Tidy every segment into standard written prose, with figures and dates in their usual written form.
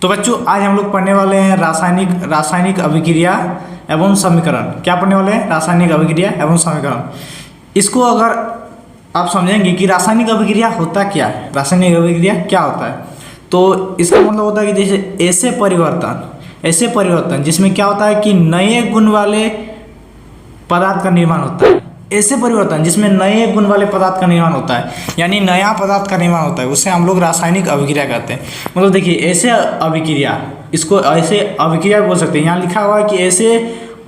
तो बच्चों आज हम लोग पढ़ने वाले हैं रासायनिक अभिक्रिया एवं समीकरण। क्या पढ़ने वाले हैं? रासायनिक अभिक्रिया एवं समीकरण। इसको अगर आप समझेंगे कि रासायनिक अभिक्रिया होता क्या है, रासायनिक अभिक्रिया क्या होता है, तो इसका मतलब होता है कि जैसे ऐसे परिवर्तन जिसमें क्या होता है कि नए गुण वाले पदार्थ का निर्माण होता है। ऐसे परिवर्तन जिसमें नए गुण वाले पदार्थ का निर्माण होता है, यानी नया पदार्थ का निर्माण होता है, उसे हम लोग रासायनिक अभिक्रिया कहते हैं। मतलब देखिए ऐसे अभिक्रिया, इसको ऐसे अभिक्रिया बोल सकते हैं। यहाँ लिखा हुआ है कि ऐसे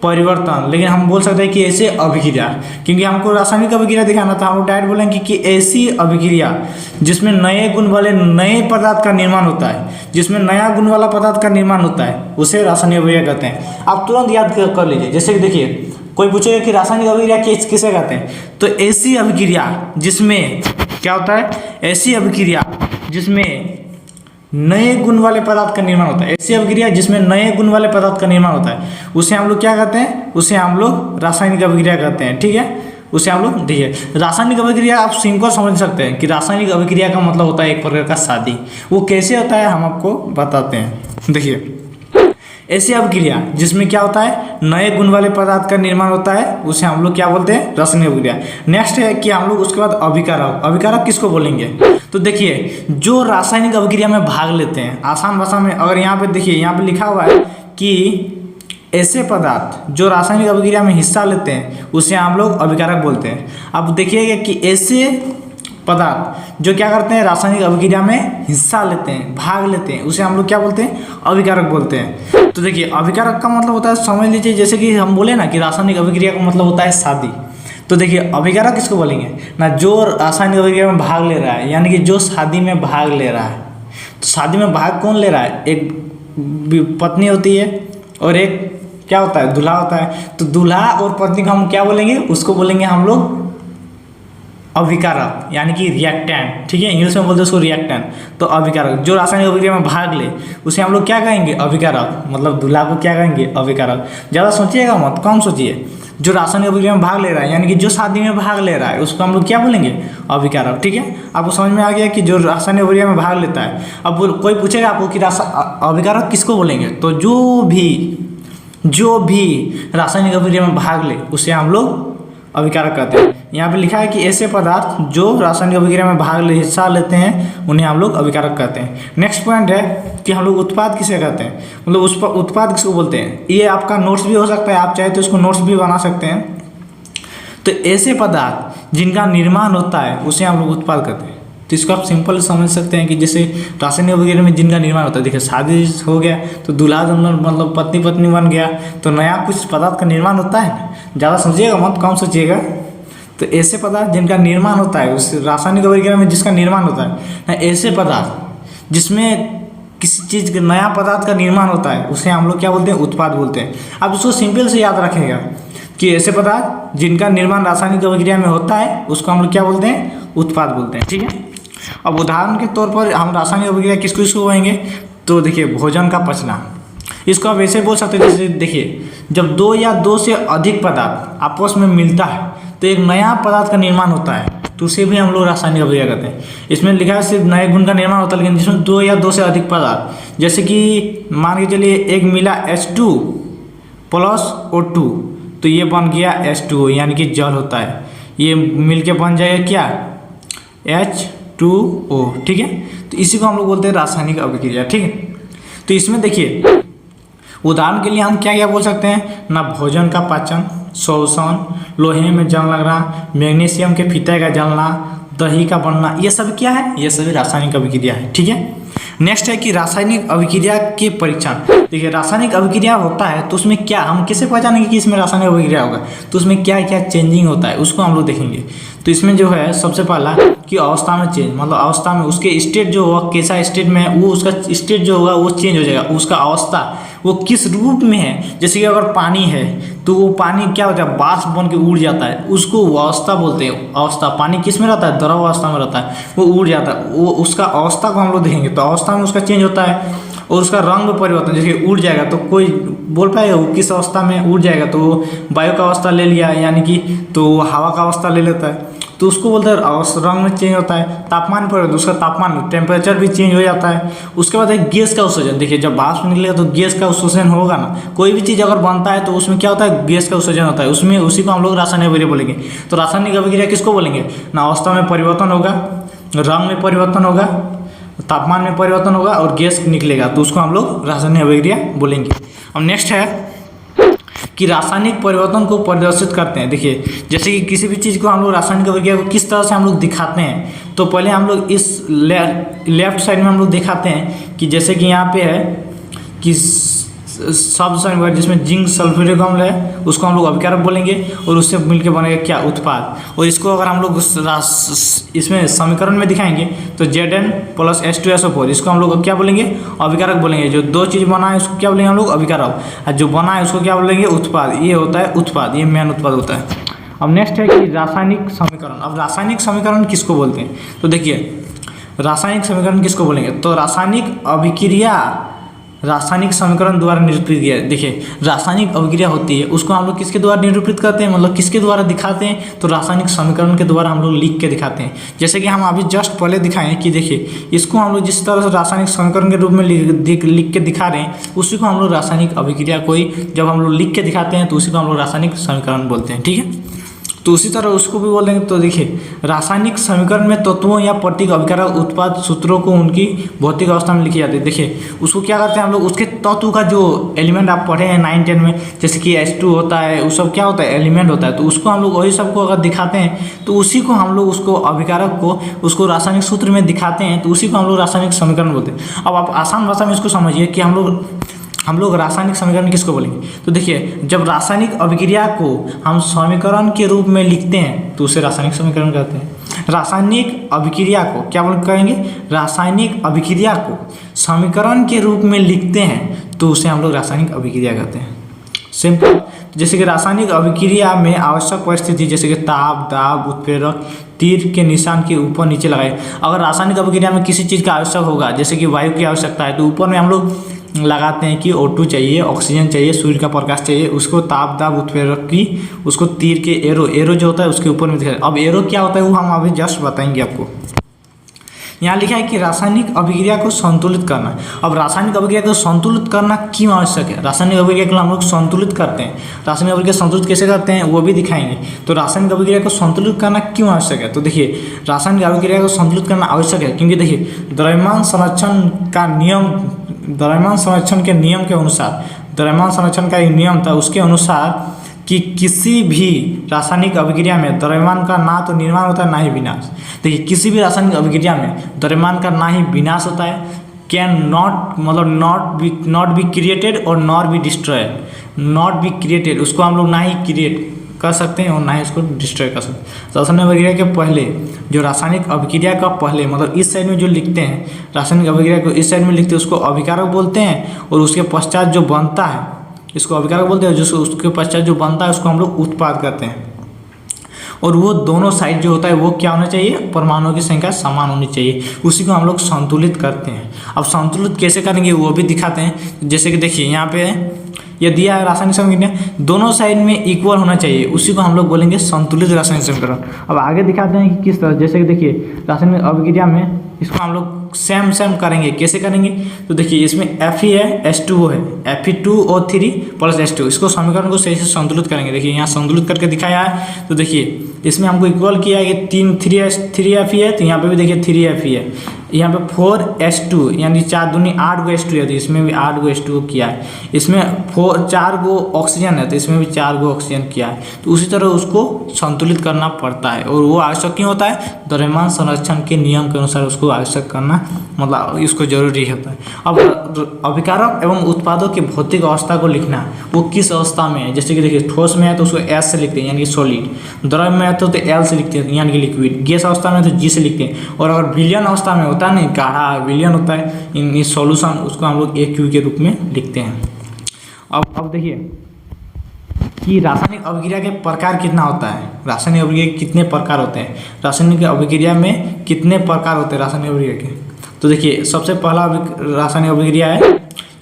परिवर्तन, लेकिन हम बोल सकते हैं कि ऐसे अभिक्रिया, क्योंकि हमको रासायनिक अभिक्रिया दिखाना था। हम लोग डायरेक्ट बोलेंगे कि ऐसी अभिक्रिया जिसमें नए गुण वाले नए पदार्थ का निर्माण होता है, जिसमें नया गुण वाला पदार्थ का निर्माण होता है, उसे रासायनिक अभिक्रिया कहते हैं। आप तुरंत याद कर लीजिए। जैसे कि देखिए कोई पूछेगा कि रासायनिक अभिक्रिया किसे कहते हैं, तो ऐसी अभिक्रिया जिसमें क्या होता है, ऐसी अभिक्रिया जिसमें नए गुण वाले पदार्थ का निर्माण होता है। ऐसी अभिक्रिया जिसमें नए गुण वाले पदार्थ का निर्माण होता है, उसे हम लोग क्या कहते हैं, उसे हम लोग रासायनिक अभिक्रिया कहते हैं। ठीक है, उसे हम लोग देखिए रासायनिक अभिक्रिया आप सिंपल समझ सकते हैं कि रासायनिक अभिक्रिया का मतलब होता है एक प्रकार का शादी। वो कैसे होता है हम आपको बताते हैं। देखिए ऐसी अभिक्रिया जिसमें क्या होता है, नए गुण वाले पदार्थ का निर्माण होता है, उसे हम लोग क्या बोलते हैं, रासायनिक अभिक्रिया। नेक्स्ट है कि हम लोग उसके बाद अभिकारक किसको बोलेंगे। तो देखिए जो रासायनिक अभिक्रिया में भाग लेते हैं, आसान भाषा में अगर यहाँ पे देखिए, यहाँ पे लिखा हुआ है कि ऐसे पदार्थ जो रासायनिक अभिक्रिया में हिस्सा लेते हैं उसे हम लोग अभिकारक बोलते हैं। अब देखिएगा कि ऐसे पदार्थ जो क्या करते हैं, रासायनिक अभिक्रिया में हिस्सा लेते हैं, भाग लेते हैं, उसे हम लोग क्या बोलते हैं, अभिकारक बोलते हैं। तो देखिए अभिकारक का मतलब होता है, समझ लीजिए जैसे कि हम बोले ना कि रासायनिक अभिक्रिया का मतलब होता है शादी। तो देखिए अभिकारक किसको बोलेंगे ना, जो रासायनिक अभिक्रिया में भाग ले रहा है, यानी कि जो शादी में भाग ले रहा है। तो शादी में भाग कौन ले रहा है, एक पत्नी होती है और एक क्या होता है, दूल्हा होता है। तो दूल्हा और पत्नी को हम क्या बोलेंगे, उसको बोलेंगे हम लोग अभिकारक, यानी कि रिएक्टेंट। ठीक है, इंग्लिश में बोलते हैं उसको रिएक्टेंट। तो अभिकारक जो रासायनिक अभिक्रिया में भाग ले उसे हम लोग क्या कहेंगे, अभिकारक। मतलब दूल्हा को क्या कहेंगे, अभिकारक। ज़्यादा सोचिएगा मत, कम सोचिए। जो रासायनिक अभिक्रिया में भाग ले रहा है, यानी कि जो शादी में भाग ले रहा है, उसको हम लोग क्या बोलेंगे, अभिकारक। ठीक है, आपको समझ में आ गया कि जो रासायनिक अभिक्रिया में भाग लेता है। अब कोई पूछेगा आपको कि अभिकारक किसको बोलेंगे, तो जो भी रासायनिक अभिक्रिया में भाग ले उसे हम लोग अभिकारक कहते हैं। यहाँ पे लिखा है कि ऐसे पदार्थ जो रासायनिक अभिक्रिया में हिस्सा लेते हैं उन्हें हम लोग अभिकारक कहते हैं। नेक्स्ट पॉइंट है कि हम लोग उत्पाद किसे कहते हैं, मतलब उस पर उत्पाद किसको बोलते हैं। ये आपका नोट्स भी हो सकता है, आप चाहे तो इसको नोट्स भी बना सकते हैं। तो ऐसे पदार्थ जिनका निर्माण होता है उसे हम लोग उत्पाद कहते हैं। तो इसको आप सिंपल समझ सकते हैं कि जैसे रासायनिक अभिक्रिया में जिनका निर्माण होता है, देखिए शादी हो गया तो दूल्हा दुल्हन मतलब पत्नी बन गया, तो नया कुछ पदार्थ का निर्माण होता है। ज़्यादा सोचिएगा मत, कम सोचिएगा। तो ऐसे पदार्थ जिनका निर्माण होता है, उस रासायनिक अभिक्रिया में जिसका निर्माण होता है, ऐसे पदार्थ जिसमें किसी चीज़ के नया पदार्थ का निर्माण होता है, उसे हम लोग क्या बोलते हैं, उत्पाद बोलते हैं। आप इसको सिंपल से याद रखेगा कि ऐसे पदार्थ जिनका निर्माण रासायनिक अभिक्रिया में होता है उसको हम लोग क्या बोलते हैं, उत्पाद बोलते हैं। ठीक है, अब उदाहरण के तौर पर हम रासायनिक अभिक्रिया किसको कहेंगे, तो देखिए भोजन का पचना। इसको आप ऐसे बोल सकते हैं, जैसे देखिए जब दो या दो से अधिक पदार्थ आपस में मिलता है तो एक नया पदार्थ का निर्माण होता है, तो उसे भी हम लोग रासायनिक अभिक्रिया कहते हैं। इसमें लिखा है सिर्फ नए गुण का निर्माण होता है, लेकिन जिसमें दो या दो से अधिक पदार्थ, जैसे कि मान के चलिए एक मिला H2 प्लस O2, तो ये बन गया H2O, यानी कि जल होता है। ये मिल के बन जाएगा क्या, H2O। ठीक है, तो इसी को हम लोग बोलते हैं रासायनिक अभिक्रिया। ठीक है, तो इसमें देखिए उदाहरण के लिए हम क्या क्या बोल सकते हैं ना, भोजन का पाचन, शोषण, लोहे में जंग लगना, मैग्नीशियम के फीते का जलना, दही का बनना, ये सब क्या है, ये सभी रासायनिक अभिक्रिया है। ठीक है, नेक्स्ट है कि रासायनिक अभिक्रिया के परीक्षण। देखिए रासायनिक अभिक्रिया होता है तो उसमें क्या, हम कैसे पहचानेंगे कि इसमें रासायनिक अभिक्रिया होगा, तो उसमें क्या क्या चेंजिंग होता है उसको हम लोग देखेंगे। तो इसमें जो है सबसे पहला कि अवस्था में चेंज, मतलब अवस्था में उसके स्टेट जो होगा, कैसा स्टेट में है, वो उसका स्टेट जो होगा वो चेंज हो जाएगा। उसका अवस्था वो किस रूप में है, जैसे कि अगर पानी है तो वो पानी क्या होता है, बाष्प बन के उड़ जाता है, उसको अवस्था बोलते हैं। अवस्था, पानी किस में रहता है, द्रव अवस्था में रहता है, वो उड़ जाता है, वो उसका अवस्था को हम लोग देखेंगे। तो अवस्था में उसका चेंज होता है और उसका रंग परिवर्तन, जैसे उड़ जाएगा तो कोई बोल पाएगा वो किस अवस्था में उड़ जाएगा, तो वायु का अवस्था ले लिया, यानी कि तो हवा का अवस्था ले लेता है। तो तो उसको बोलते हैं रंग में चेंज होता है। तापमान पर तो उसका तापमान टेम्परेचर भी चेंज हो जाता है। उसके बाद है गैस का उत्सर्जन। देखिए जब वाष्प निकलेगा तो गैस का उत्सर्जन होगा ना, कोई भी चीज़ अगर बनता है तो उसमें क्या होता है, गैस का उत्सर्जन होता है, उसमें उसी को हम लोग रासायनिक अभिक्रिया बोलेंगे। तो रासायनिक अभिक्रिया किसको बोलेंगे ना, अवस्था में परिवर्तन होगा, रंग में परिवर्तन होगा, तापमान में परिवर्तन होगा और गैस निकलेगा, तो उसको हम लोग रासायनिक अभिक्रिया बोलेंगे। अब नेक्स्ट है कि रासायनिक परिवर्तन को प्रदर्शित करते हैं। देखिए जैसे कि किसी भी चीज़ को हम लोग रासायनिक अभिक्रिया को किस तरह से हम लोग दिखाते हैं, तो पहले हम लोग इस लेफ्ट साइड में हम लोग दिखाते हैं कि जैसे कि यहाँ पे है कि शब्द समीकरण जिसमें जिंक सल्फ्यूरिक अम्ल है उसको हम लोग अभिकारक बोलेंगे और उससे मिलकर बनेगा क्या, उत्पाद। और इसको अगर हम लोग इसमें समीकरण में दिखाएंगे तो Zn प्लस H2SO4 इसको हम लोग क्या बोलेंगे, अभिकारक बोलेंगे। जो दो चीज़ बना है उसको क्या बोलेंगे हम लोग, अभिकारक, और जो बना है उसको क्या बोलेंगे, उत्पाद। ये होता है उत्पाद, ये मेन उत्पाद होता है। अब नेक्स्ट है कि रासायनिक समीकरण। अब रासायनिक समीकरण किसको बोलते हैं, तो देखिए रासायनिक समीकरण किसको बोलेंगे, तो रासायनिक अभिक्रिया रासायनिक समीकरण द्वारा निरूपित किया। देखिए रासायनिक अभिक्रिया होती है उसको हम लोग किसके द्वारा निरूपित करते हैं, मतलब किसके द्वारा दिखाते हैं, तो रासायनिक समीकरण के द्वारा हम लोग लिख के दिखाते हैं। जैसे कि हम अभी जस्ट पहले दिखाएं कि देखिए इसको हम लोग जिस तरह से रासायनिक समीकरण के रूप में लिख के दिखा रहे हैं उसी को हम लोग रासायनिक अभिक्रिया कोई जब हम लोग लिख के दिखाते हैं तो उसी को हम लोग रासायनिक समीकरण बोलते हैं। ठीक है, तो उसी तरह उसको भी बोलेंगे। तो देखिए रासायनिक समीकरण में तत्वों या प्रतीक अभिकारक उत्पाद सूत्रों को उनकी भौतिक अवस्था में लिखी जाती है। देखिए उसको क्या करते हैं हम लोग, उसके तत्व का जो एलिमेंट आप पढ़े हैं 9-10 में, जैसे कि H2 होता है, वो सब क्या होता है, एलिमेंट होता है। तो उसको हम लोग वही सबको अगर दिखाते हैं तो उसी को हम लोग उसको अभिकारक को उसको रासायनिक सूत्र में दिखाते हैं तो उसी को हम लोग रासायनिक समीकरण बोलते हैं। अब आप आसान भाषा में इसको समझिए कि हम लोग रासायनिक समीकरण किसको बोलेंगे। तो देखिए जब रासायनिक अभिक्रिया को हम समीकरण के रूप में लिखते हैं तो उसे रासायनिक समीकरण कहते हैं। रासायनिक अभिक्रिया को क्या कहेंगे, रासायनिक अभिक्रिया को समीकरण के रूप में लिखते हैं तो उसे हम लोग रासायनिक अभिक्रिया कहते हैं। सिंपल। जैसे कि रासायनिक अभिक्रिया में आवश्यक परिस्थिति जैसे कि ताप, दाब, उत्प्रेरक, तीर के निशान के ऊपर नीचे लगाए। अगर रासायनिक अभिक्रिया में किसी चीज़ का आवश्यक होगा, जैसे कि वायु की आवश्यकता है, तो ऊपर में हम लोग लगाते हैं कि O2 चाहिए, ऑक्सीजन चाहिए, सूर्य का प्रकाश चाहिए, उसको ताप, दाब, उत्प्रेरक की उसको तीर के एरो जो होता है उसके ऊपर में दिखाए। अब एरो क्या होता है वो हम अभी जस्ट बताएंगे आपको। यहाँ लिखा है कि रासायनिक अभिक्रिया को संतुलित करना। अब रासायनिक अभिक्रिया को संतुलित करना क्यों आवश्यक है, रासायनिक अभिक्रिया को हम लोग संतुलित करते हैं, रासायनिक अभिक्रिया संतुलित कैसे करते हैं वो भी दिखाएंगे। तो रासायनिक अभिक्रिया को संतुलित करना क्यों आवश्यक है, तो देखिए रासायनिक अभिक्रिया को संतुलित करना आवश्यक है क्योंकि देखिए द्रव्यमान संरक्षण के नियम के अनुसार, द्रव्यमान संरक्षण का एक नियम था उसके अनुसार कि किसी भी रासायनिक अभिक्रिया में द्रव्यमान का ना तो निर्माण होता है ना ही विनाश। देखिए किसी भी रासायनिक अभिक्रिया में द्रव्यमान का ना ही विनाश होता है, कैन नॉट मतलब नॉट बी क्रिएटेड और not be destroyed. Not be created उसको हम लोग ना ही क्रिएट कर सकते हैं और ना ही उसको डिस्ट्रॉय कर सकते हैं। रासायनिक अभिक्रिया के पहले जो रासायनिक अभिक्रिया का पहले मतलब इस साइड में जो लिखते हैं रासायनिक अभिक्रिया को इस साइड में लिखते हैं उसको अभिकारक बोलते हैं और उसके पश्चात जो बनता है इसको अभिकारक बोलते हैं, जो उसके पश्चात जो बनता है उसको हम लोग उत्पाद कहते हैं। और वो दोनों साइड जो होता है वो क्या होना चाहिए, परमाणुओं की संख्या समान होनी चाहिए, उसी को हम लोग संतुलित करते हैं। अब संतुलित कैसे करेंगे वो भी दिखाते हैं। जैसे कि देखिए यहाँ पे ये दिया है रासायनिक समीकरण दोनों साइड में इक्वल होना चाहिए, उसी को हम लोग बोलेंगे संतुलित रासायनिक समीकरण। अब आगे दिखाते हैं कि किस तरह, जैसे कि देखिए रासायनिक अभिक्रिया में इसको हम लोग सेम करेंगे। कैसे करेंगे, तो देखिए इसमें Fe है, H2O है, Fe2O3 प्लस H2, इसको समीकरण को सही से संतुलित करेंगे। देखिए यहाँ संतुलित करके दिखाया है, तो देखिए इसमें हमको इक्वल किया है कि 3Fe है, तो यहाँ पे भी देखिए 3Fe है, यहाँ पे 4H2 यानी 4 दूनी 8 गो H2 है, तो इसमें भी 8 गो H2 किया है। इसमें 4 गो ऑक्सीजन है तो इसमें भी 4 गो ऑक्सीजन किया है। तो उसी तरह उसको संतुलित करना पड़ता है और वो आवश्यक क्यों होता है, द्रव्यमान संरक्षण के नियम के अनुसार उसको आवश्यक करना मतलब इसको जरूरी होता है। अब अभिकारक एवं उत्पादों की भौतिक अवस्था को लिखना, वो किस अवस्था में है। जैसे कि देखिए ठोस में है तो उसको S से लिखते हैं यानी कि सॉलिड, द्रव में है तो L से लिखते हैं यानी कि लिक्विड, गैस अवस्था में तो G से लिखते हैं, और अगर विलयन अवस्था में होता है नहीं गाढ़ा विलयन होता है इन सॉल्यूशन, उसको हम लोग AQ के रूप में लिखते हैं। अब देखिए कि रासायनिक अभिक्रिया के प्रकार कितना होता है, रासायनिक अभिक्रिया के कितने प्रकार होते हैं, रासायनिक अभिक्रिया में कितने प्रकार होते हैं रासायनिक अभिक्रिया के। तो देखिए सबसे पहला रासायनिक अभिक्रिया है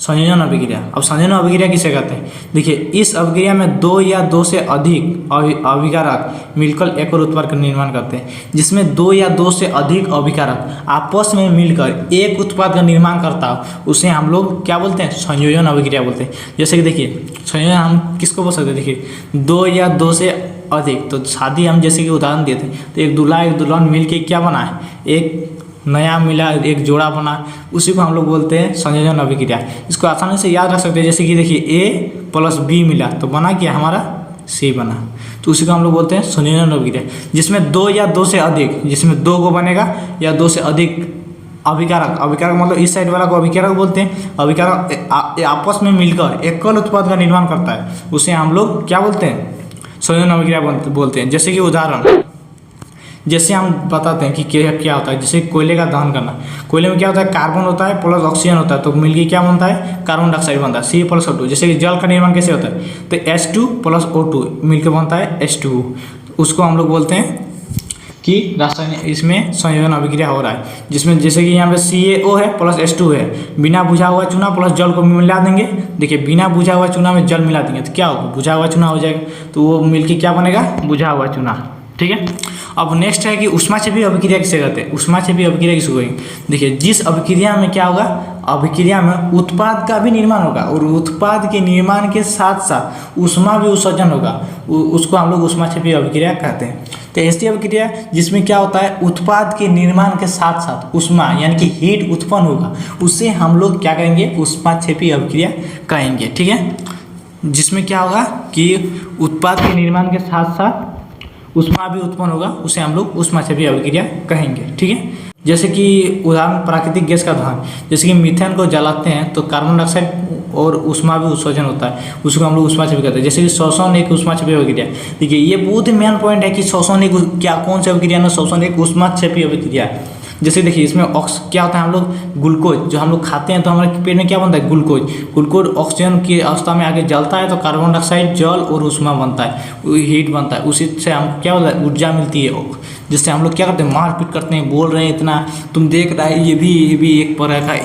संयोजन अभिक्रिया। अब संयोजन अभिक्रिया किसे कहते हैं? देखिए, इस अभिक्रिया में दो या दो से अधिक अभिकारक मिलकर एक और उत्पाद का निर्माण करते हैं। जिसमें दो या दो से अधिक अभिकारक आपस में मिलकर एक उत्पाद का निर्माण करता हो उसे हम लोग क्या बोलते हैं? संयोजन अभिक्रिया बोलते हैं। जैसे कि देखिए, संयोजन हम किसको बोल सकते हैं? देखिए, दो या दो से अधिक, तो शादी हम जैसे कि उदाहरण दिए थे, तो एक दूल्हा एक दुल्हन मिलके क्या बना है? एक नया मिला, एक जोड़ा बना, उसी को हम लोग बोलते हैं संयोजन अभिक्रिया। इसको आसानी से याद रख सकते हैं। जैसे कि देखिए, ए प्लस बी मिला तो बना क्या? हमारा सी बना, तो उसी को हम लोग बोलते हैं संयोजन अभिक्रिया। जिसमें दो या दो से अधिक, जिसमें दो को बनेगा या दो से अधिक अभिकारक, अभिकारक मतलब इस साइड वाला को अभिकारक बोलते हैं। अभिकारक आपस में मिलकर एकल उत्पाद का निर्माण करता है, उसे हम लोग क्या बोलते हैं? संयोजन अभिक्रिया बोलते हैं। जैसे कि उदाहरण, जैसे हम बताते हैं कि क्या होता है। जैसे कोयले का दहन करना, कोयले में क्या होता है? कार्बन होता है प्लस ऑक्सीजन होता है, तो मिलके क्या बनता है? कार्बन डाइऑक्साइड बनता है, C+O2। जैसे कि जल का निर्माण कैसे होता है? तो H2 + O2 मिलकर बनता है H2O। उसको हम लोग बोलते हैं कि रासायनिक इसमें संयोजन अभिक्रिया हो रहा है। जिसमें जैसे कि यहाँ पे CaO है प्लस H2 है, बिना बुझा हुआ चूना प्लस जल को मिला देंगे। देखिए, बिना बुझा हुआ चूना में जल मिला देंगे तो क्या होगा? बुझा हुआ चूना हो जाएगा, तो वो मिलके क्या बनेगा? बुझा हुआ चूना। ठीक है। अब नेक्स्ट है कि ऊष्माक्षेपी अभिक्रिया किसे कहते हैं? ऊष्माक्षेपी अभिक्रिया किसको कहेंगे? देखिए, जिस अभिक्रिया में क्या होगा? अभिक्रिया में उत्पाद का भी निर्माण होगा और उत्पाद के निर्माण के साथ साथ ऊष्मा भी उत्सर्जन होगा, उसको हम लोग ऊष्माक्षेपी अभिक्रिया कहते हैं। तो ऐसी अभिक्रिया जिसमें क्या होता है? उत्पाद के निर्माण के साथ साथ ऊष्मा यानी कि हीट उत्पन्न होगा, उसे हम लोग क्या कहेंगे? ऊष्माक्षेपी अभिक्रिया कहेंगे। ठीक है। जिसमें क्या होगा कि उत्पाद के निर्माण के साथ साथ ऊष्मा भी उत्पन्न होगा, उसे हम लोग ऊष्माक्षेपी अभिक्रिया कहेंगे। ठीक है। जैसे कि उदाहरण, प्राकृतिक गैस का दहन, जैसे कि मीथेन को जलाते हैं तो कार्बन डाइऑक्साइड और ऊष्मा भी उत्सर्जन होता है, उसको हम लोग ऊष्माक्षेपी कहते हैं। जैसे कि श्वसन एक ऊष्माक्षेपी अभिक्रिया। देखिए, ये बहुत ही मेन पॉइंट है कि श्वसन एक क्या, कौन सी अभिक्रिया ना? श्वसन एक ऊष्माक्षेपी अभिक्रिया है। जैसे देखिए, इसमें क्या होता है? हम लोग ग्लूकोज जो हम लोग खाते हैं तो हमारे पेट में क्या बनता है? ग्लूकोज। ग्लूकोज ऑक्सीजन की अवस्था में आगे जलता है तो कार्बन डाइऑक्साइड, जल और ऊष्मा बनता है, हीट बनता है। उसी से हम क्या होता है? ऊर्जा मिलती है, जिससे हम लोग क्या करते हैं? मारपीट करते हैं, बोल रहे हैं इतना, तुम देख रहा है, ये भी एक प्रकार का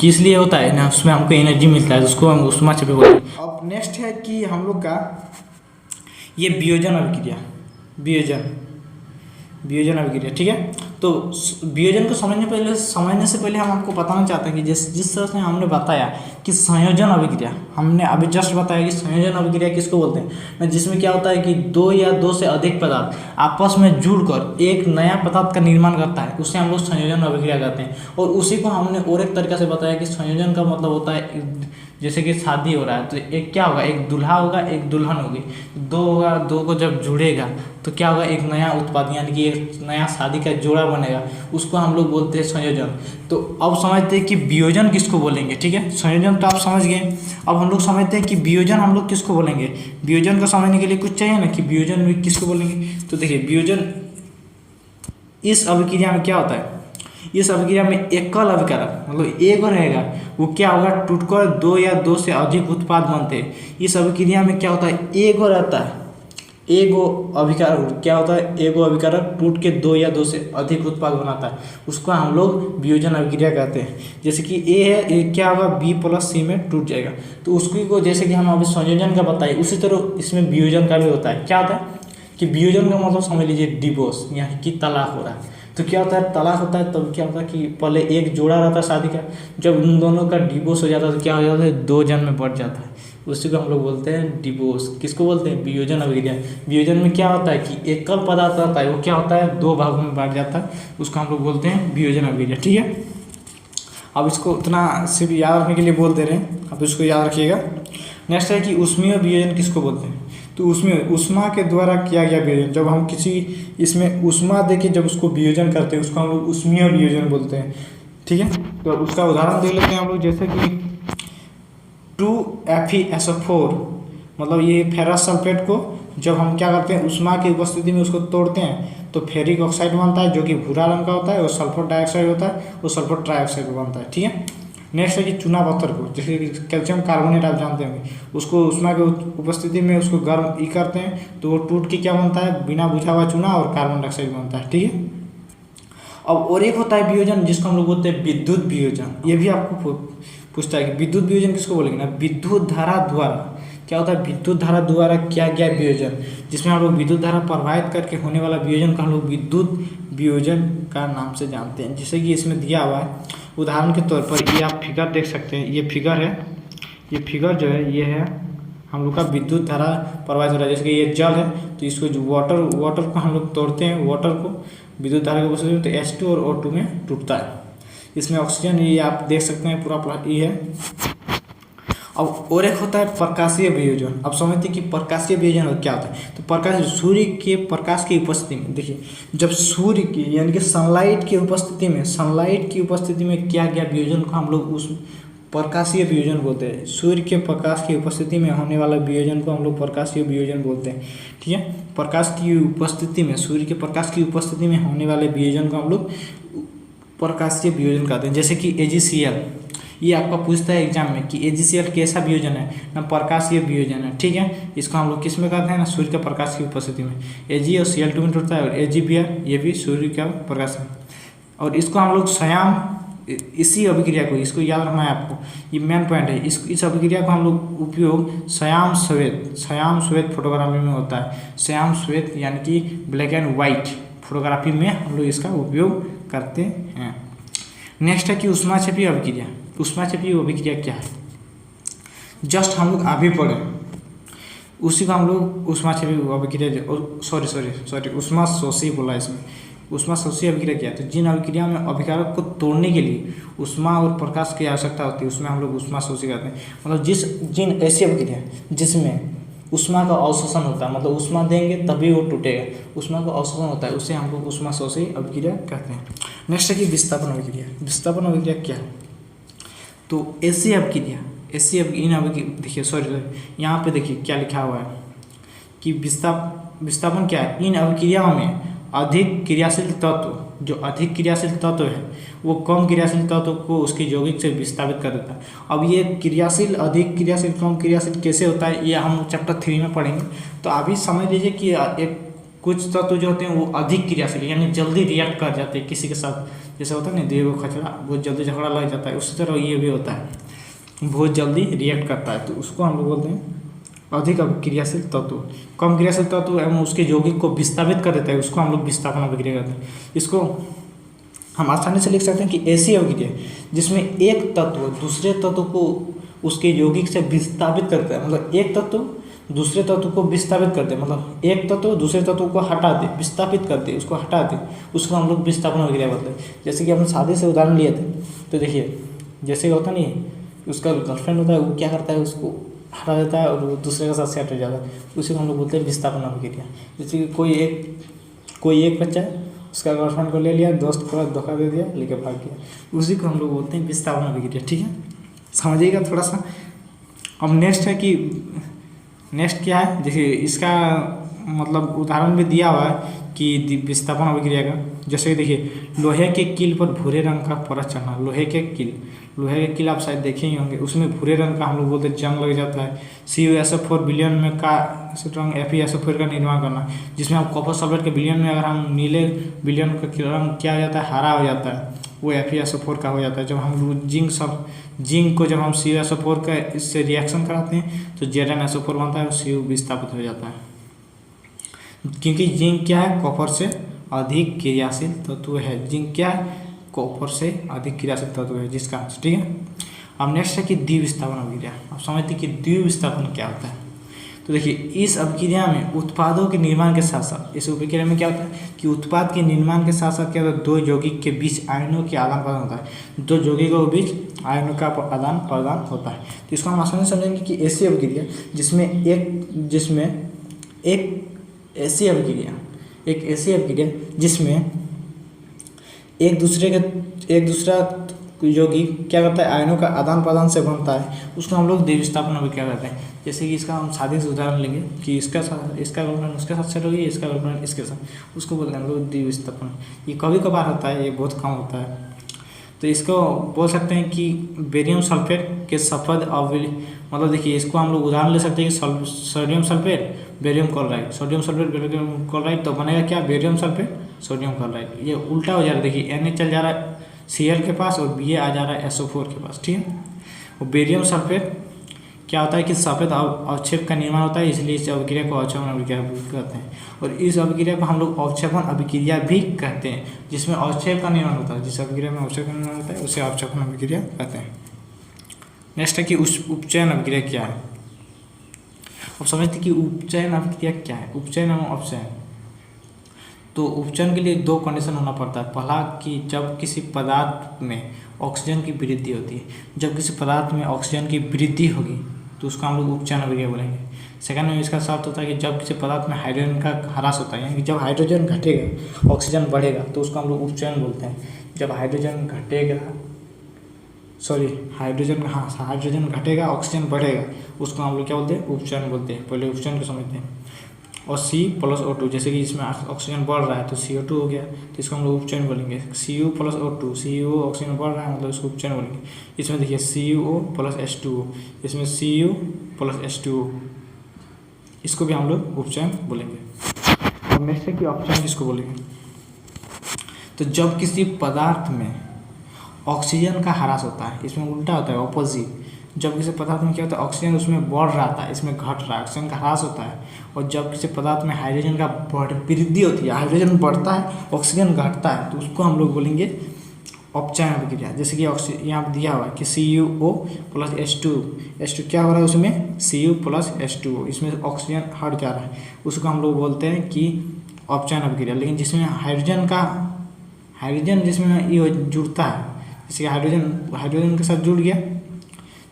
किस लिए होता है ना? उसमें हमको एनर्जी मिलता है, उसको हम ऊष्माक्षेपी बोलते हैं। अब नेक्स्ट है कि हम लोग का ये वियोजन अभिक्रिया, वियोजन अभिक्रिया। ठीक है। तो वियोजन को समझने से पहले हम आपको बताना चाहते हैं कि जिस तरह से हमने बताया कि संयोजन अभिक्रिया, हमने अभी जस्ट बताया कि संयोजन अभिक्रिया किसको बोलते हैं? जिसमें क्या होता है कि दो या दो से अधिक पदार्थ आपस में जुड़कर एक नया पदार्थ का निर्माण करता है, उसे हम लोग संयोजन अभिक्रिया कहते हैं। और उसी को हमने और एक तरीका से बताया कि संयोजन का मतलब होता है, जैसे कि शादी हो रहा है तो एक क्या होगा? एक दूल्हा होगा, एक दुल्हन होगी, दो होगा, दो को जब जुड़ेगा तो क्या होगा? एक नया उत्पाद यानी कि एक नया शादी का जोड़ा बनेगा, उसको हम लोग बोलते हैं संयोजन। तो अब समझते हैं कि वियोजन किसको बोलेंगे। ठीक है। संयोजन तो आप समझ गए। अब हम लोग समझते हैं कि वियोजन हम लोग किसको बोलेंगे। वियोजन को समझने के लिए कुछ चाहिए ना कि वियोजन में किसको बोलेंगे। तो देखिए, वियोजन इस अभिक्रिया में क्या होता है? इस अभिक्रिया में एकल अभिकारक मतलब एक रहेगा, वो क्या होगा? टूटकर दो या दो से अधिक उत्पाद बनते हैं। इस अभिक्रिया में क्या होता है? एगो रहता है, एगो अभिकारक क्या होता है? एगो अभिकारक टूट के दो या दो से अधिक उत्पाद बनाता है, उसको हम लोग वियोजन अभिक्रिया कहते हैं। जैसे कि ए है, ए क्या होगा? B + C में टूट जाएगा, तो उसकी को जैसे कि हम अभी संयोजन का बताए, उसी तरह इसमें वियोजन का भी होता है। क्या होता है कि वियोजन का मतलब समझ लीजिए डिवोर्स, यानी कि तलाक हो रहा है। तो क्या होता है? तलाक होता है तब क्या होता है कि पहले एक जोड़ा रहता है शादी का, जब उन दोनों का डिवोर्स हो जाता है तो क्या हो जाता है? दो जन में बढ़ जाता है, उसी को हम लोग बोलते हैं डिवोर्स। किसको बोलते हैं? वियोजन अभिक्रिया। वियोजन में क्या होता है कि एकल पदार्थ रहता है, वो क्या होता है? दो भागों में बांट जाता है, उसको हम लोग बोलते हैं वियोजन अभिक्रिया। ठीक है। अब इसको उतना सिर्फ याद रखने के लिए बोल दे रहे हैं, अब इसको याद रखिएगा। नेक्स्ट है कि ऊष्मीय वियोजन किसको बोलते हैं? तो उसमें ऊष्मा के द्वारा किया गया वियोजन, जब हम किसी इसमें ऊष्मा देके जब उसको वियोजन करते हैं, उसको हम लोग ऊष्मीय वियोजन बोलते हैं। ठीक है। तो उसका उदाहरण देख लेते हैं हम लोग। जैसे कि 2FeSO4 मतलब ये फेरस सल्फेट को जब हम क्या करते हैं? ऊष्मा की उपस्थिति में उसको तोड़ते हैं तो फेरिक ऑक्साइड बनता है, जो कि भूरा रंग का होता है, और सल्फर डाइऑक्साइड होता है, वो सल्फर ट्राइऑक्साइड बनता है। ठीक है। नेक्स्ट है कि चूना पत्थर को, जैसे कि कैल्शियम कार्बोनेट आप जानते होंगे, उसको ऊष्मा की उपस्थिति में उसको गर्म करते हैं तो वो टूट के क्या बनता है? बिना बुझा हुआ चूना और कार्बन डाइऑक्साइड बनता है। ठीक है। अब और एक होता है वियोजन जिसको हम लोग बोलते हैं विद्युत वियोजन। ये भी आपको पूछता है कि विद्युत वियोजन किसको बोलेंगे ना, विद्युत धारा द्वारा। क्या होता है विद्युत धारा द्वारा क्या गया वियोजन, जिसमें हम लोग विद्युत धारा प्रवाहित करके होने वाला वियोजन को हम लोग विद्युत वियोजन का नाम से जानते हैं। जैसे कि इसमें दिया हुआ है उदाहरण के तौर पर, ये आप फिगर देख सकते हैं, ये फिगर है, ये फिगर जो है ये है हम लोग का विद्युत धारा प्रवाहित हो रहा है। जैसे कि ये जल है तो इसको जो वाटर को हम लोग तोड़ते हैं, वाटर को विद्युत धारा को तो H2 और O2 में टूटता है। इसमें ऑक्सीजन ये आप देख सकते हैं पूरा ये है। अब और एक होता है प्रकाशीय वियोजन। अब समझते हैं कि प्रकाशीय वियोजन क्या होता है। तो प्रकाश सूर्य के प्रकाश की उपस्थिति में, देखिए जब सूर्य की यानी कि सनलाइट की उपस्थिति में क्या गया वियोजन को हम लोग उस प्रकाशीय वियोजन बोलते हैं। सूर्य के प्रकाश की उपस्थिति में होने वाला वियोजन को हम लोग प्रकाशीय वियोजन बोलते हैं। ठीक है, प्रकाश की उपस्थिति में, सूर्य के प्रकाश की उपस्थिति में होने वाले वियोजन को हम लोग प्रकाशीय वियोजन कहते हैं। जैसे कि AgCl, ये आपका पूछता है एग्जाम में कि AgCl कैसा वियोजन है ना, प्रकाशीय वियोजन है। ठीक है, इसको हम लोग किस में कहते हैं ना, सूर्य के प्रकाश की उपस्थिति में। Ag और Cl2 में टूटता है और AgBr ये भी सूर्य का प्रकाश है। और इसको हम लोग संयाम, इसी अभिक्रिया को, इसको याद रखना है आपको, ये मेन पॉइंट है। इस अभिक्रिया को हम लोग उपयोग श्याम श्वेत फोटोग्राफी में होता है। श्याम श्वेत यानी कि ब्लैक एंड वाइट फोटोग्राफी में हम लोग इसका उपयोग करते हैं। नेक्स्ट है कि ऊष्माक्षेपीय अभिक्रिया। ऊष्माक्षेपीय अभिक्रिया क्या है, जस्ट हम लोग अभी पढ़े उसी को हम लोग ऊष्माक्षेपीय अभिक्रिया, सॉरी ऊष्माशोषी बोला इसमें। ऊष्माशोषी अभिक्रिया क्या है, तो जिन अभिक्रिया में अभिकारक को तोड़ने के लिए ऊष्मा और प्रकाश की आवश्यकता होती है उसमें हम लोग ऊष्माशोषी कहते हैं। मतलब जिन ऐसी अभिक्रिया जिसमें ऊष्मा का अवशोषण होता है, मतलब ऊष्मा देंगे तभी वो टूटेगा, ऊष्मा का अवशोषण होता है, उसे हम लोग ऊष्माशोषी अभिक्रिया कहते हैं। नेक्स्ट है कि विस्थापन अभिक्रिया। विस्थापन अभिक्रिया क्या है, तो ऐसी अभिक्रिया देखिए सॉरी यहाँ पे देखिए क्या लिखा हुआ है कि विस्थापन क्या है, इन अभिक्रियाओं में अधिक क्रियाशील तत्व, जो अधिक क्रियाशील तत्व है वो कम क्रियाशील तत्व को उसके यौगिक से विस्थापित कर देता है। अब ये क्रियाशील, अधिक क्रियाशील, कम क्रियाशील कैसे होता है ये हम चैप्टर 3 में पढ़ेंगे। तो अभी समझ लीजिए कि एक कुछ तत्व जो होते हैं वो अधिक क्रियाशील यानी जल्दी रिएक्ट कर जाते हैं किसी के साथ, जैसे होता है ना देव खचड़ा, बहुत जल्दी झगड़ा लग जाता है, उसी तरह ये भी होता है, बहुत जल्दी रिएक्ट करता है, तो उसको हम लोग बोलते हैं अधिक क्रियाशील तत्व। कम क्रियाशील तत्व एवं उसके यौगिक को विस्थापित कर देता है, उसको हम लोग विस्थापन अभिक्रिया कहते हैं। इसको हम आसानी से लिख सकते हैं कि ऐसी अभिक्रिया जिसमें एक तत्व दूसरे तत्व को उसके यौगिक से विस्थापित करता है, मतलब एक तत्व दूसरे तत्व को विस्थापित करते, मतलब एक तत्व दूसरे तत्व को हटा दे, विस्थापित करते, उसको हटा दे, उसको हम लोग विस्थापन अभिक्रिया बोलते हैं। जैसे कि हमने शादी से उदाहरण लिए थे, तो देखिए जैसे होता नहीं, उसका गर्लफ्रेंड होता है वो क्या करता है, उसको हटा देता है और वो दूसरे के साथ सेट हो जाता है, उसी को हम लोग बोलते हैं विस्थापन अभिक्रिया। जैसे कि कोई एक बच्चा है, उसका गर्लफ्रेंड को ले लिया, दोस्त को धोखा दे दिया, लेके भाग गया, उसी को हम लोग बोलते हैं विस्थापन अभिक्रिया। ठीक है, समझिएगा थोड़ा सा। अब नेक्स्ट क्या है, देखिए इसका मतलब उदाहरण भी दिया हुआ है कि विस्थापन अभिक्रिया का। जैसे देखिए लोहे के कील पर भूरे रंग का परत चढ़ना, लोहे के कील आप शायद देखे ही होंगे, उसमें भूरे रंग का हम लोग बोलते हैं जंग लग जाता है। CuSO4 विलयन में का रंग FeSO4 का निर्माण करना, जिसमें हम कॉपर सल्फेट के विलयन में अगर हम नीले विलयन का रंग क्या हो जाता है, हरा हो जाता है, वो FeSO4 का हो जाता है। जब हम जिंक को जब हम CuSO4 का इससे रिएक्शन कराते हैं तो ZnSO4 बनता है और Cu विस्थापित हो जाता है, क्योंकि जिंक क्या है, कॉपर से अधिक क्रियाशील तत्व है। जिंक क्या है, कॉपर से अधिक क्रियाशील तत्व है जिसका। ठीक है, अब नेक्स्ट है कि द्विविस्थापन अभिक्रिया। अब समझते हैं कि द्विविस्थापन क्या होता है। तो देखिए इस अभिक्रिया में उत्पादों के निर्माण के साथ साथ, इस अभिक्रिया में क्या होता है कि उत्पाद के निर्माण के साथ साथ क्या होता है, दो यौगिक के बीच आयनों के आदान प्रदान होता है, दो यौगिकों के बीच आयनों का आदान प्रदान होता है। तो इसको हम आसानी से समझेंगे कि ऐसी अभिक्रिया जिसमें एक दूसरा यौगिक क्या करता है, आयनों का आदान प्रदान से बनता है, उसको हम लोग द्विविस्थापन अभिक्रिया कहते हैं। जैसे कि इसका हम शादी से उदाहरण लेंगे कि इसका गर्लफ्रेंड उसके साथ सेट होगी, इसका गर्लफ्रेंड इसके साथ, उसको बोलते हैं हम लोग द्विविस्थापन। ये कभी कभार होता है, ये बहुत कम होता है। तो इसको बोल सकते हैं कि बेरियम सल्फेट के सफेद मतलब देखिए इसको हम लोग उदाहरण ले सकते हैं कि sodium sulphate barium chloride, sodium sulphate barium chloride, तो बनेगा क्या, बेरियम सल्फेट सोडियम क्लोराइड। ये उल्टा हो जा रहा है, देखिए Na चल जा रहा है Cl के पास और Ba आ जा रहा है SO4 के पास। ठीक है, और बेरियम सल्फेट क्या होता है कि सफेद अवक्षेप का निर्माण होता है, इसलिए इस अभिक्रिया को अवक्षेपण अभिक्रिया कहते हैं। और इस अभिक्रिया को हम लोग अवक्षेपण अभिक्रिया भी कहते हैं, जिसमें अवक्षेप का निर्माण होता है। जिस अभिक्रिया में अवक्षेप का निर्माण होता है उसे अवक्षेपण अभिक्रिया कहते हैं। नेक्स्ट है कि उपचयन अभिक्रिया क्या है। अब समझते कि उपचयन अभिक्रिया क्या है। उपचयन एवं अपचयन, तो उपचयन के लिए दो कंडीशन होना पड़ता है। पहला कि जब किसी पदार्थ में ऑक्सीजन की वृद्धि होती है, जब किसी पदार्थ में ऑक्सीजन की वृद्धि होगी तो उसको हम लोग उपचयन अभिक्रिया बोलेंगे। सेकंड में इसका शर्त होता है कि जब किसी पदार्थ में हाइड्रोजन का ह्रास होता है, यानी कि जब हाइड्रोजन घटेगा ऑक्सीजन बढ़ेगा तो उसको हम लोग उपचयन बोलते हैं। जब हाइड्रोजन घटेगा हाइड्रोजन घटेगा ऑक्सीजन बढ़ेगा उसको हम लोग क्या बोलते हैं, उपचयन बोलते हैं। पहले उपचयन को समझते हैं। और C+O2, जैसे कि इसमें ऑक्सीजन बढ़ रहा है तो CO2 हो गया, तो इसको हम लोग उपचयन बोलेंगे। Cu+O2, CO ऑक्सीजन बढ़ रहा है मतलब इसको उपचयन बोलेंगे। इसमें देखिए CO+H2O, इसमें Cu+H2O, इसको भी हम लोग उपचयन बोलेंगे। और नेक्स्ट है कि अपचयन किसको बोलेंगे। तो जब किसी पदार्थ में ऑक्सीजन का ह्रास होता है, इसमें उल्टा होता है, ऑपोजिट। जब किसी पदार्थ में क्या होता है, ऑक्सीजन उसमें बढ़ रहा था, इसमें घट रहा है, ऑक्सीजन का ह्रास होता है। और जब किसी पदार्थ में हाइड्रोजन का वृद्धि होती है, हाइड्रोजन बढ़ता है ऑक्सीजन घटता है, तो उसको हम लोग बोलेंगे अपचयन अभिक्रिया। जैसे कि यहाँ दिया हुआ है कि Cu+H2 क्या हो रहा है, उसमें Cu+H2O, इसमें ऑक्सीजन हट जा रहा है, उसको हम लोग बोलते हैं कि अपचयन अभिक्रिया। लेकिन जिसमें हाइड्रोजन जिसमें ये जुड़ता है, जैसे हाइड्रोजन के साथ जुड़ गया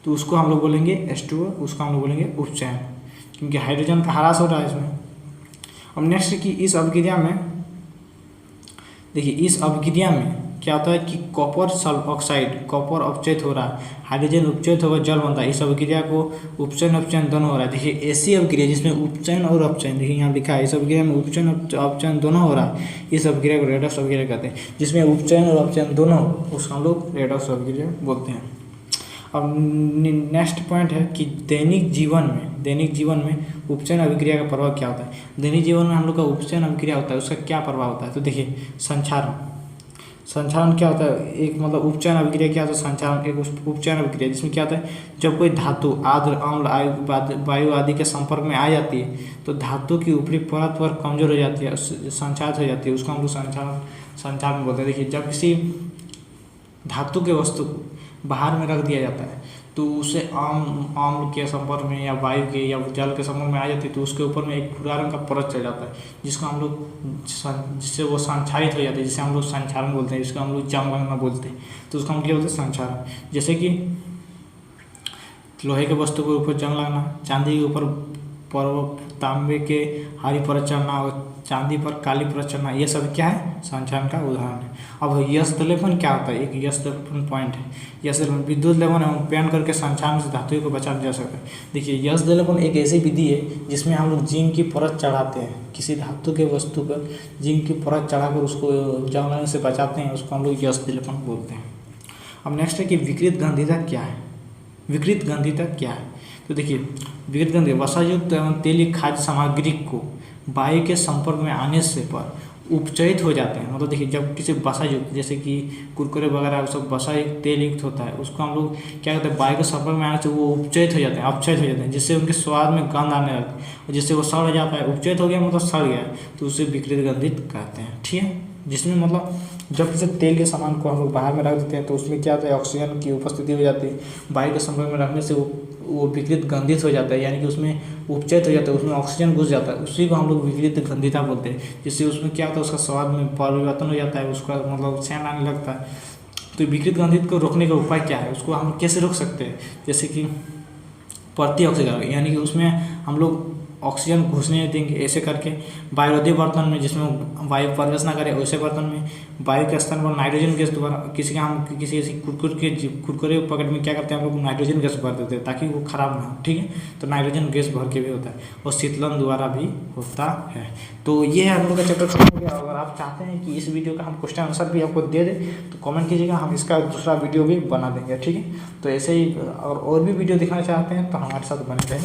तो उसको हम लोग बोलेंगे H2O, उसको हम लोग बोलेंगे उपचयन, क्योंकि हाइड्रोजन का ह्रास हो रहा है इसमें। अब नेक्स्ट कि इस अभिक्रिया में देखिए, इस अभिक्रिया में क्या होता है कि कॉपर अपचयित हो रहा है, हाइड्रोजन उपचयित होकर जल बनता है। इस अभिक्रिया को उपचयन अपचयन दोनों हो रहा है। देखिए ऐसी अभिक्रिया जिसमें उपचयन और अपचयन, देखिए यहाँ लिखा है, इस अभिक्रिया में उपचयन अपचयन दोनों हो रहा है, इस अभिक्रिया को रेडॉक्स अभिक्रिया कहते हैं। जिसमें उपचयन और अपचयन दोनों उसको हम लोग रेडॉक्स अभिक्रिया बोलते हैं। अब नेक्स्ट पॉइंट है कि दैनिक जीवन में उपचयन अभिक्रिया का प्रभाव क्या होता है। दैनिक जीवन में हम लोग का उपचयन अभिक्रिया होता है, उसका क्या प्रभाव होता है। तो देखिए संक्षारण क्या होता है, एक मतलब उपचयन अभिक्रिया क्या होता है, संक्षारण एक उपचयन अभिक्रिया, जिसमें क्या होता है, जब कोई धातु आर्द्र अम्ल वायु आदि के संपर्क में आ जाती है तो धातु की ऊपरी परत पर कमजोर हो जाती है, संक्षारित हो जाती है, उसको हम लोग संक्षारण बोलते हैं। देखिए जब किसी धातु के वस्तु को बाहर में रख दिया जाता है तो उसे अम्ल के संपर्क में या वायु के या जल के संपर्क में आ जाती है तो उसके ऊपर में एक भूरा रंग का परत चल जाता है, जिसको हम लोग जिससे वो संक्षारित हो जाती है, जिसे हम लोग संक्षारण बोलते हैं, जिसको हम लोग जंग लगना बोलते हैं, तो उसको हम क्या बोलते हैं, संक्षारण। जैसे कि लोहे के वस्तु के ऊपर जंग लगना, चांदी के ऊपर तांबे के हरी परत चढ़ना और चांदी पर काली परत चढ़ना, ये सब क्या है, संक्षारण का उदाहरण है। अब यश दलेपन क्या होता है, एक यश दलेपन पॉइंट है। यश दलेपन विद्युत लेपन एवं पेन करके संक्षारण से धातु को बचाया जा सकता है। देखिए यश दलेपन एक ऐसी विधि है जिसमें हम लोग जिंक की परत चढ़ाते हैं, किसी धातु के वस्तु पर जिंक की परत चढ़ाकर उसको जंग लगने से बचाते हैं, उसको हम लोग यश दलेपन बोलते हैं। अब नेक्स्ट है कि विकृत गंधिता क्या है। विकृत गंधिता क्या है, तो देखिए विकृत गंधिता वसायुक्त एवं तेली खाद्य सामग्री को वायु के संपर्क में आने से पर उपचयित हो जाते हैं। मतलब देखिए जब किसी वसायुक्त, जैसे कि कुरकुरे वगैरह सब वसायुक्त तेल युक्त होता है, उसको हम लोग क्या कहते हैं, वायु के संपर्क में आने से वो अपचयित हो जाते हैं, जिससे उनके स्वाद में गंध आने लगती है और जिससे वो सड़ जाता है। उपचयित हो गया मतलब सड़ गया, तो उसे विकृत गंधित कहते हैं। ठीक है, जिसमें मतलब जब किसी तेल के सामान को हम लोग बाहर में रख देते हैं तो उसमें क्या होता है, ऑक्सीजन की उपस्थिति हो जाती है, वायु के संपर्क में रखने से वो विकृत गंधित हो जाता है, यानी कि उसमें उपचयित हो जाता है, उसमें ऑक्सीजन घुस जाता है, उसी को हम लोग विकृत गंधिता बोलते हैं। जिससे उसमें क्या होता है, उसका स्वाद में परिवर्तन हो जाता है, उसका मतलब सेंध आने लगता है। तो विकृत गंधित को रोकने का उपाय क्या है, उसको हम कैसे रोक सकते हैं। जैसे कि प्रति ऑक्सीजन, यानी कि उसमें हम लोग ऑक्सीजन घुसने देंगे ऐसे करके, वायुरोधी बर्तन में जिसमें वायु प्रवेश ना करे वैसे बर्तन में वायु के स्थान पर नाइट्रोजन गैस द्वारा किसी कुरकुरे पैकेट में क्या करते हैं, हम लोग नाइट्रोजन गैस भर देते हैं ताकि वो खराब ना हो। ठीक है, तो नाइट्रोजन गैस भर के भी होता है और शीतलन द्वारा भी होता है। तो ये है हम लोग का चैप्टर खत्म हो गया। अगर आप चाहते हैं कि इस वीडियो का हम क्वेश्चन आंसर भी आपको दे दें तो कमेंट कीजिएगा, हम इसका दूसरा वीडियो भी बना देंगे। ठीक है, तो ऐसे ही और भी वीडियो दिखाना चाहते हैं तो हमारे साथ बने रहें।